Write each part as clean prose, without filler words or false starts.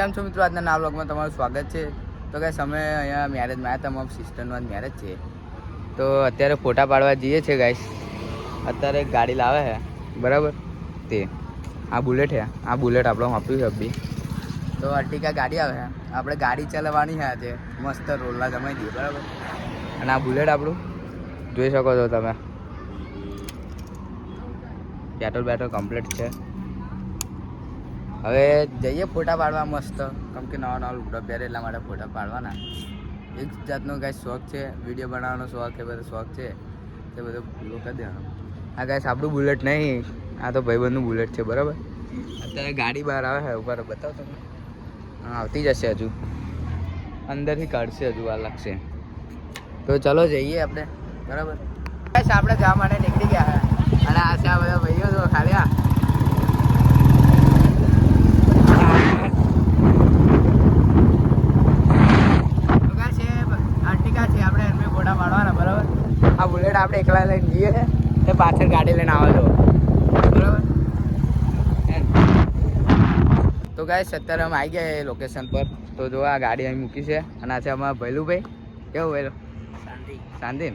કેમ છો મિત્રો? આજના નવા વ્લોગમાં તમારું સ્વાગત છે. તો ગાઈસ અમે અહીંયા મેરેજમાં આવ્યા હતા. અમારા સિસ્ટરનો મેરેજ છે, તો અત્યારે ફોટા પાડવા જઈએ છીએ ગાઈસ. અત્યારે એક ગાડી લાવે છે બરાબર, તે આ બુલેટ છે. આ બુલેટ આપણે આપ્યું છે અભી. તો અર્ટિકા ગાડી આવે છે, આપણે ગાડી ચલાવવાની છે આજે. મસ્ત રોલના જમાઈ દઈએ બરાબર. અને આ બુલેટ આપણું જોઈ શકો છો તમે, પેટ્રોલ બેટ્રોલ કમ્પ્લીટ છે. હવે જઈએ ફોટા પાડવા મસ્ત, કેમ કે નવા નવા લુગડા પહેરે એટલા માટે ફોટા પાડવાના. એક જાતનો ગાઈસ શોખ છે, વિડીયો બનાવવાનો શોખ, એ બધો શોખ છે, તે બધો પૂરો કરી દેવાનો. આ ગાઈસ આપણું બુલેટ નહીં, આ તો ભાઈબંધનું બુલેટ છે બરાબર. અત્યારે ગાડી બહાર આવે છે, ઉપર બતાવો તમે. હા, આવતી જશે, હજુ અંદરથી કાઢશે, હજુ વાર લાગશે. તો ચલો જઈએ આપણે બરાબર. ગાઈસ આપણે જવા માટે નીકળી ગયા છે, અને આ છે આ બધા ભાઈઓ તો ખાલી આ બુલેટ આપણે એકલા લઈને જઈએ છે, તે પાછળ ગાડી લઈને આવે છો બરાબર. તો ગાઈસ અત્યારે અમે આવી ગયા લોકેશન પર. તો જો આ ગાડી અહીં મૂકી છે, અને આ છે અમારા ભૈલુભાઈ. કેવું ભૈલું? શાંતિ.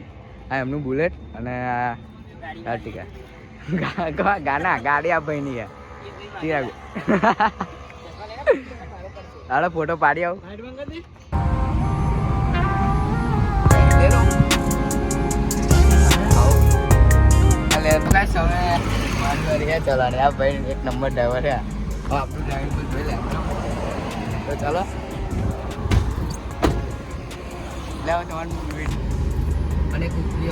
હા, એમનું બુલેટ અને અર્ટિકા. ગાના ગાડી આ ભાઈની છે. હાલો ફોટો પાડી આવું. ચલાને આ ભાઈ એક નંબર ડ્રાઈવર છે. હવે આપણું ડ્રાઈવર જોઈ લે. તો ચાલો લેવા તમારું અને કુકરી